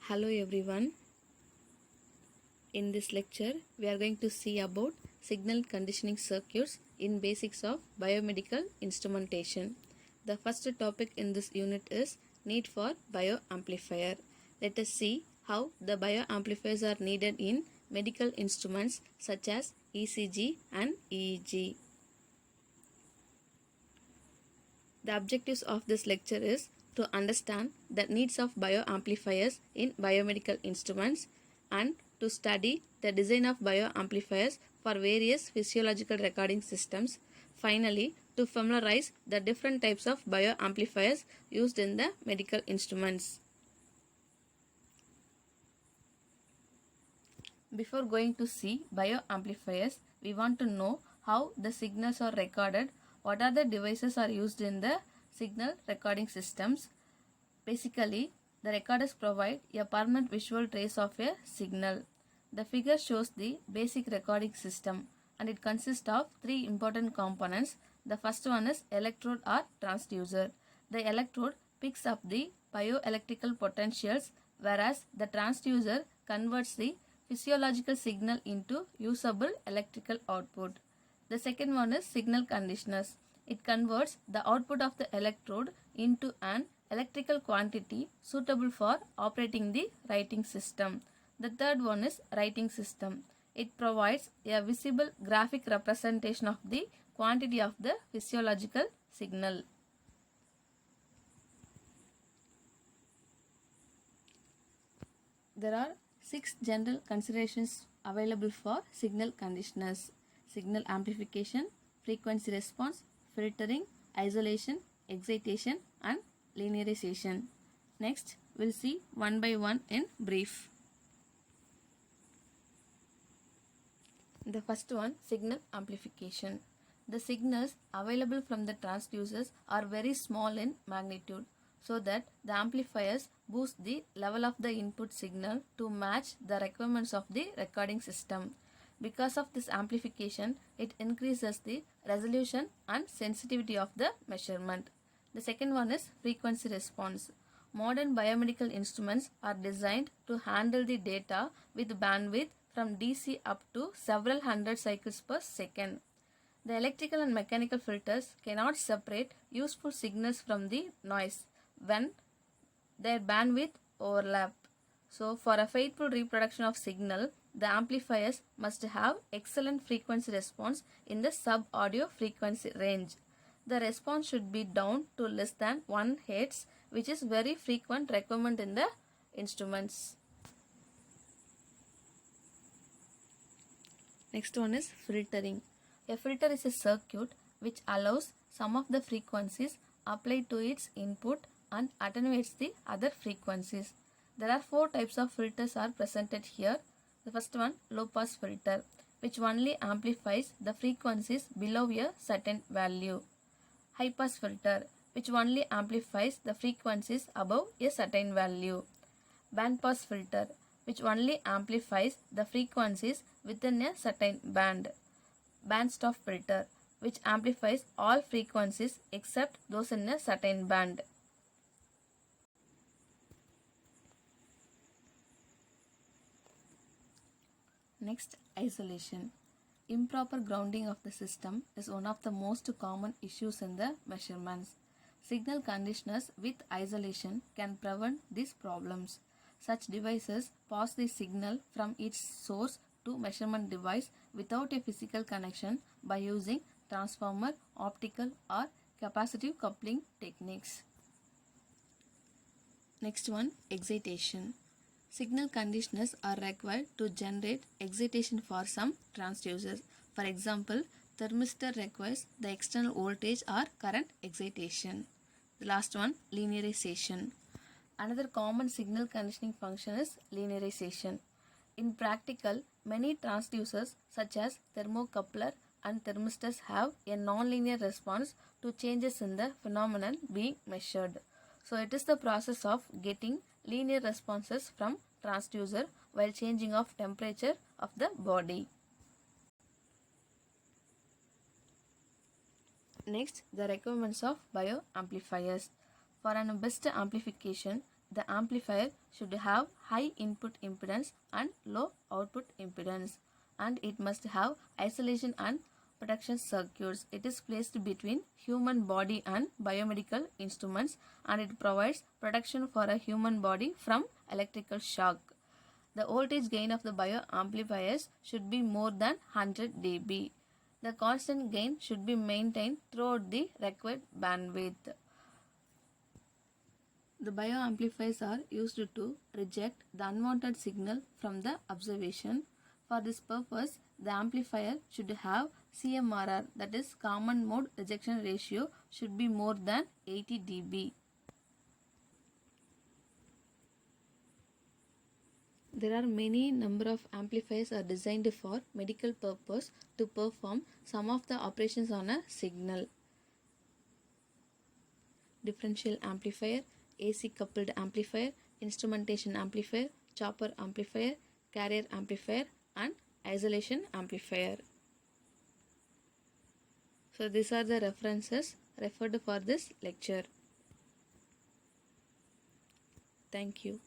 Hello everyone. In this lecture, we are going to see about signal conditioning circuits in basics of biomedical instrumentation. The first topic in this unit is need for bioamplifier. Let us see how the bioamplifiers are needed in medical instruments such as ECG and EEG. The objectives of this lecture is to understand the needs of bioamplifiers in biomedical instruments and to study the design of bioamplifiers for various physiological recording systems. Finally, to familiarize the different types of bioamplifiers used in the medical instruments. Before going to see bioamplifiers, we want to know how the signals are recorded, what are the devices are used in the signal recording systems. Basically, the recorders provide a permanent visual trace of a signal. The figure shows the basic recording system and it consists of three important components. The first one is electrode or transducer. The electrode picks up the bioelectrical potentials, whereas the transducer converts the physiological signal into usable electrical output. The second one is signal conditioners. It converts the output of the electrode into an electrical quantity suitable for operating the writing system. The third one is writing system. It provides a visible graphic representation of the quantity of the physiological signal. There are 6 general considerations available for signal conditioners: signal amplification, frequency response, filtering, isolation, excitation, and linearization. Next, we'll see one by one in brief. The first one, signal amplification. The signals available from the transducers are very small in magnitude, so that the amplifiers boost the level of the input signal to match the requirements of the recording system. Because of this amplification, it increases the resolution and sensitivity of the measurement. The second one is frequency response. Modern biomedical instruments are designed to handle the data with bandwidth from DC up to several hundred cycles per second. The electrical and mechanical filters cannot separate useful signals from the noise when their bandwidth overlap. So, for a faithful reproduction of signal, the amplifiers must have excellent frequency response in the sub-audio frequency range. The response should be down to less than 1 Hz, which is very frequent requirement in the instruments. Next one is filtering. A filter is a circuit which allows some of the frequencies applied to its input and attenuates the other frequencies. There are 4 types of filters are presented here. The first one, low pass filter, which only amplifies the frequencies below a certain value. High pass filter, which only amplifies the frequencies above a certain value. Band pass filter, which only amplifies the frequencies within a certain band. Band stop filter, which amplifies all frequencies except those in a certain band. Next, isolation. Improper grounding of the system is one of the most common issues in the measurements. Signal conditioners with isolation can prevent these problems. Such devices pass the signal from its source to measurement device without a physical connection by using transformer, optical, or capacitive coupling techniques. Next one, excitation. Signal conditioners are required to generate excitation for some transducers. For example, thermistor requires the external voltage or current excitation. The last one, linearization. Another common signal conditioning function is linearization. In practical, many transducers such as thermocoupler and thermistors have a nonlinear response to changes in the phenomenon being measured. So it is the process of getting linear responses from transducer while changing of temperature of the body. Next, the requirements of bioamplifiers. For an best amplification, the amplifier should have high input impedance and low output impedance, and it must have isolation and protection circuits. It is placed between human body and biomedical instruments, and it provides protection for a human body from electrical shock. The voltage gain of the bioamplifiers should be more than 100 dB. The constant gain should be maintained throughout the required bandwidth. The bioamplifiers are used to reject the unwanted signal from the observation. For this purpose, the amplifier should have CMRR, that is common mode rejection ratio, should be more than 80 dB. There are many number of amplifiers are designed for medical purpose to perform some of the operations on a signal. Differential amplifier, AC coupled amplifier, instrumentation amplifier, chopper amplifier, carrier amplifier, and isolation amplifier. So these are the references referred for this lecture. Thank you.